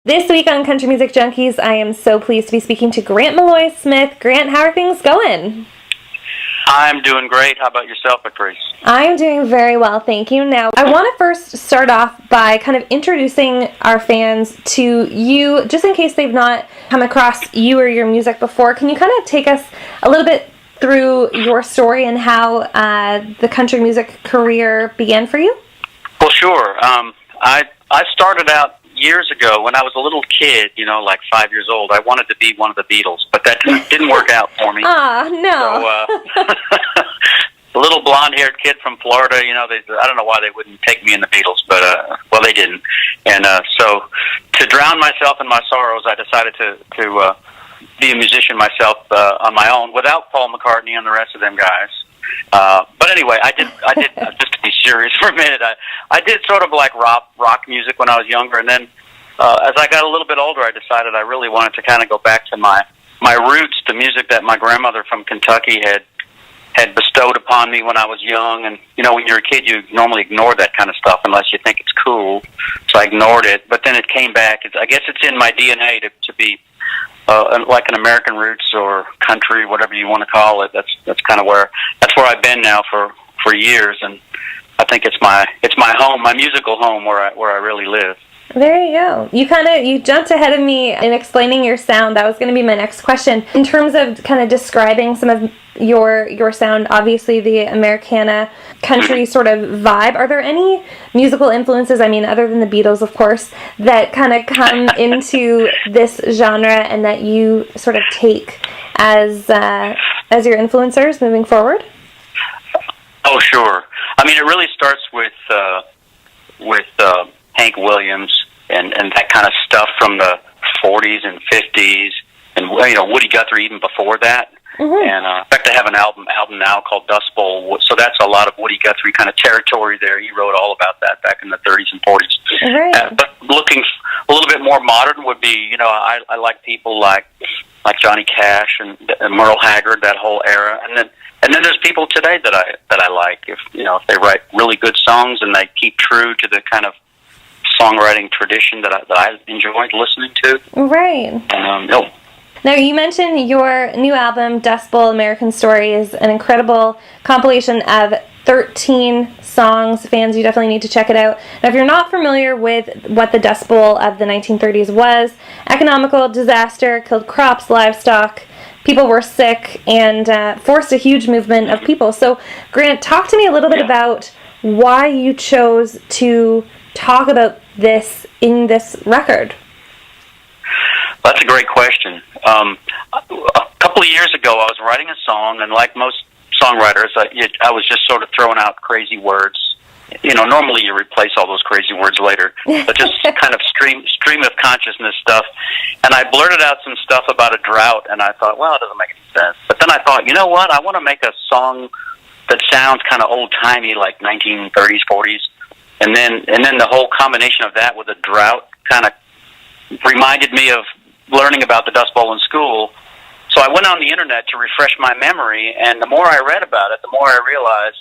This week on Country Music Junkies, I am so pleased to be speaking to Grant Maloy Smith. Grant, how are things going? I'm doing great. How about yourself, Patrice? I am doing very well, thank you. Now, I want to first start off by kind of introducing our fans to you, just in case they've not come across you or your music before. Can you kind of take us a little bit through your story and how the country music career began for you? Well, sure. I started out years ago when I was a little kid, like 5 years old. I wanted to be one of the Beatles, but that didn't work out for me. No. So, the little blonde-haired kid from Florida, I don't know why they wouldn't take me in the Beatles, but, well, they didn't. And so to drown myself in my sorrows, I decided to be a musician myself on my own without Paul McCartney and the rest of them guys. But anyway, I did just to be serious for a minute, I did sort of like rock music when I was younger, and then as I got a little bit older, I decided I really wanted to kind of go back to my roots, the music that my grandmother from Kentucky had bestowed upon me when I was young. And when you're a kid, you normally ignore that kind of stuff unless you think it's cool. So I ignored it, but then it came back. I guess it's in my DNA to be like an American-roots or country, whatever you want to call it. That's kind of where I've been now for years, and I think it's my home, my musical home, where I really live. There you go. You jumped ahead of me in explaining your sound. That was going to be my next question. In terms of kind of describing some of your sound, obviously the Americana country sort of vibe, are there any musical influences, other than the Beatles, of course, that kind of come into this genre and that you sort of take as your influencers moving forward? Oh, sure. It really starts with Hank Williams and that kind of stuff from the 40s and 50s, and Woody Guthrie even before that. Mm-hmm. And in fact, I have an album now called Dust Bowl, so that's a lot of Woody Guthrie kind of territory there. He wrote all about that back in the 30s and 40s. Right. But looking a little bit more modern would be, I like people like Johnny Cash and Merle Haggard, that whole era, and then there's people today that I like. If they write really good songs and they keep true to the kind of songwriting tradition that I enjoyed listening to. Right. Now, you mentioned your new album, Dust Bowl, American Story, is an incredible compilation of 13 songs. Fans, you definitely need to check it out. Now, if you're not familiar with what the Dust Bowl of the 1930s was, economical disaster killed crops, livestock, people were sick, and forced a huge movement of people. So, Grant, talk to me a little bit about why you chose to talk about this in this record. That's a great question. A couple of years ago, I was writing a song, and like most songwriters, I was just sort of throwing out crazy words. Normally you replace all those crazy words later, but just kind of stream of consciousness stuff. And I blurted out some stuff about a drought, and I thought, well, it doesn't make any sense. But then I thought, you know what? I want to make a song that sounds kind of old-timey, like 1930s, 40s. And then the whole combination of that with a drought kind of reminded me of learning about the Dust Bowl in school. So I went on the internet to refresh my memory, and the more I read about it, the more I realized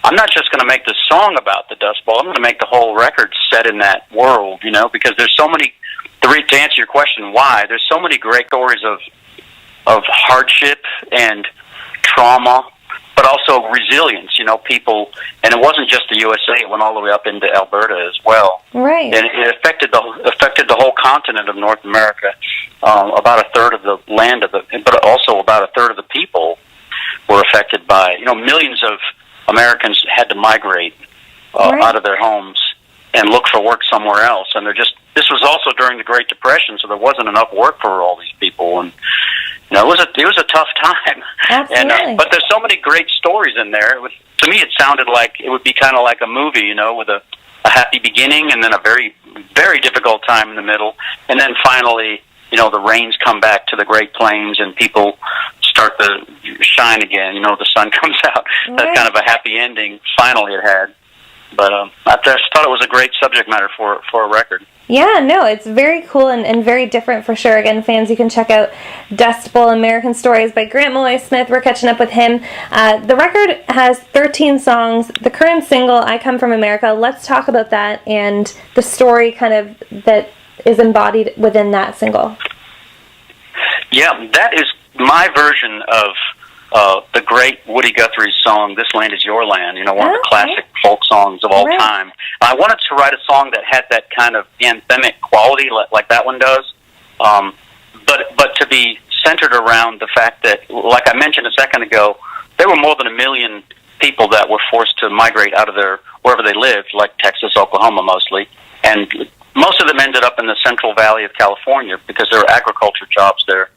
I'm not just going to make this song about the Dust Bowl. I'm going to make the whole record set in that world, because there's so many, to answer your question, why, there's so many great stories of hardship and trauma, but also resilience, people, and it wasn't just the USA, it went all the way up into Alberta as well. Right. And it affected the whole continent of North America. About a third of the land but also about a third of the people were affected by, millions of Americans had to migrate out of their homes and look for work somewhere else. And this was also during the Great Depression, so there wasn't enough work for all these people, and it was a tough time. Absolutely. And but there's so many great stories in there. To me, it sounded like it would be kind of like a movie, with a happy beginning and then a very, very difficult time in the middle, and then finally, the rains come back to the Great Plains and people start to shine again. The sun comes out. Right. That's kind of a happy ending. Finally, it had. But I just thought it was a great subject matter for a record. Yeah, no, it's very cool and very different for sure. Again, fans, you can check out Dust Bowl, American Stories by Grant Maloy Smith. We're catching up with him. The record has 13 songs. The current single, I Come From America, let's talk about that and the story kind of that is embodied within that single. Yeah, that is my version of the great Woody Guthrie's song, This Land Is Your Land, one of the classic folk songs of all time. I wanted to write a song that had that kind of anthemic quality like that one does, but to be centered around the fact that, like I mentioned a second ago, there were more than 1 million people that were forced to migrate out of wherever they lived, like Texas, Oklahoma mostly, and most of them ended up in the Central Valley of California because there were agriculture jobs there.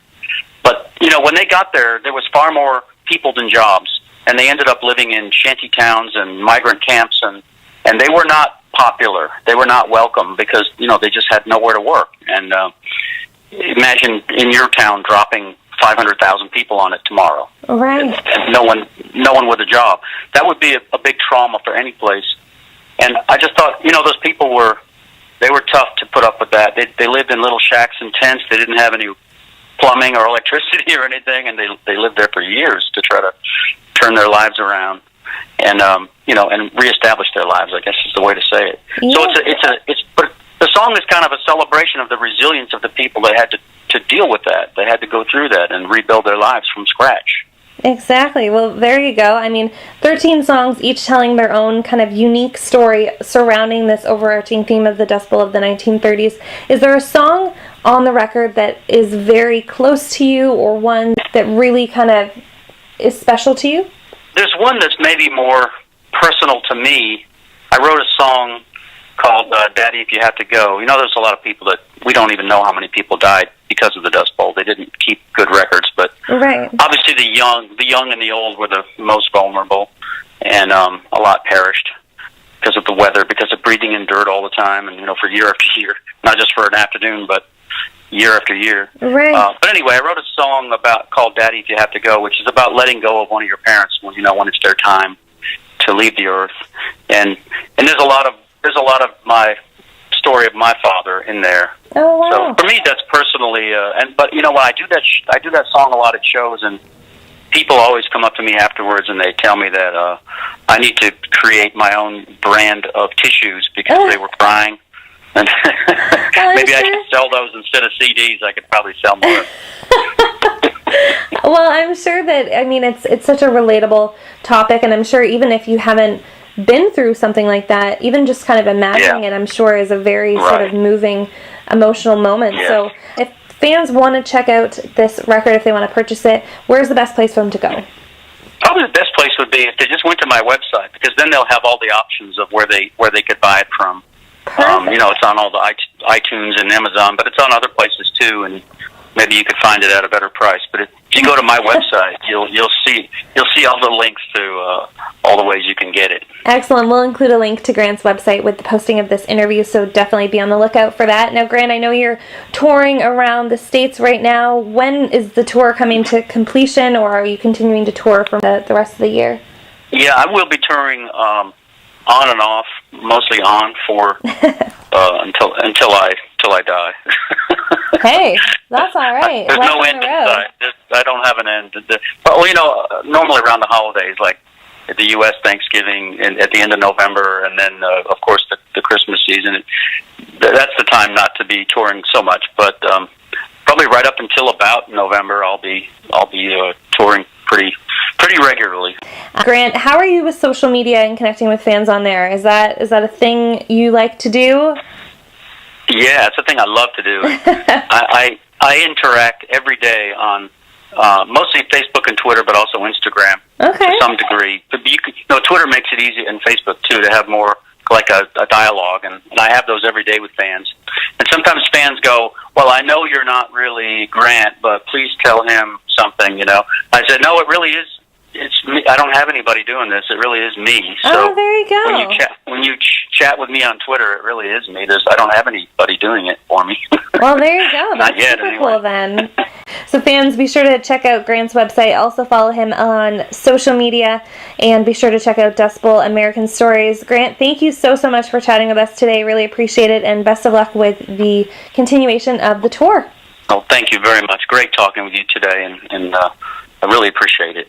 But, when they got there, there was far more people than jobs, and they ended up living in shanty towns and migrant camps, and they were not popular. They were not welcome because, they just had nowhere to work. And imagine in your town dropping 500,000 people on it tomorrow. Right. And no one with a job. That would be a big trauma for any place. And I just thought, those people were tough to put up with that. They lived in little shacks and tents. They didn't have any plumbing or electricity or anything, and they lived there for years to try to turn their lives around and and reestablish their lives, I guess is the way to say it. Yeah. But the song is kind of a celebration of the resilience of the people that had to deal with that. They had to go through that and rebuild their lives from scratch. Exactly. Well, there you go. 13 songs, each telling their own kind of unique story surrounding this overarching theme of the Dust Bowl of the 1930s. Is there a song on the record that is very close to you, or one that really kind of is special to you? There's one that's maybe more personal to me. I wrote a song called Daddy, If You Have to Go. There's a lot of people that we don't even know how many people died because of the Dust Bowl. They didn't keep good records, but obviously the young and the old were the most vulnerable, and a lot perished because of the weather, because of breathing in dirt all the time, and for year after year, not just for an afternoon, but year after year. Right. But anyway, I wrote a song called Daddy, If You Have to Go, which is about letting go of one of your parents when it's their time to leave the earth, and there's a lot of my story of my father in there. Oh, wow. So for me, that's personally, but when I do that song a lot at shows, and people always come up to me afterwards and they tell me that I need to create my own brand of tissues because they were crying. And maybe I should sell those instead of CDs. I could probably sell more. Well, I'm sure that, it's such a relatable topic, and I'm sure even if you haven't been through something like that, even just kind of imagining it, I'm sure is a very sort of moving, emotional moment. Yeah. So if fans want to check out this record, if they want to purchase it, where's the best place for them to go? Probably the best place would be if they just went to my website, because then they'll have all the options of where they could buy it from. It's on all the iTunes and Amazon, but it's on other places too, and maybe you could find it at a better price. But if you go to my website, you'll see all the links to all the ways you can get it. Excellent. We'll include a link to Grant's website with the posting of this interview, so definitely be on the lookout for that. Now, Grant, I know you're touring around the States right now. When is the tour coming to completion, or are you continuing to tour for the rest of the year? Yeah, I will be touring on and off, mostly on for until I die. Hey, that's all right. There's no end in sight. I don't have an end. But normally around the holidays, like the U.S. Thanksgiving at the end of November, and then of course the Christmas season. That's the time not to be touring so much. But probably right up until about November, I'll be touring pretty regularly. Grant, how are you with social media and connecting with fans on there? Is that a thing you like to do? Yeah, it's a thing I love to do. I interact every day on mostly Facebook and Twitter, but also Instagram to some degree. But Twitter makes it easy, and Facebook too, to have more like a dialogue, and I have those every day with fans. And sometimes fans go, "Well, I know you're not really Grant, but please tell him something." I said, "No, it really is. It's me. I don't have anybody doing this. It really is me." So there you go. When you chat with me on Twitter, it really is me. I don't have anybody doing it for me. Well, there you go. That's not yet, super anyway. Cool then. So fans, be sure to check out Grant's website. Also follow him on social media, and be sure to check out Dust Bowl American Stories. Grant, thank you so much for chatting with us today. Really appreciate it, and best of luck with the continuation of the tour. Oh, thank you very much. Great talking with you today, and I really appreciate it.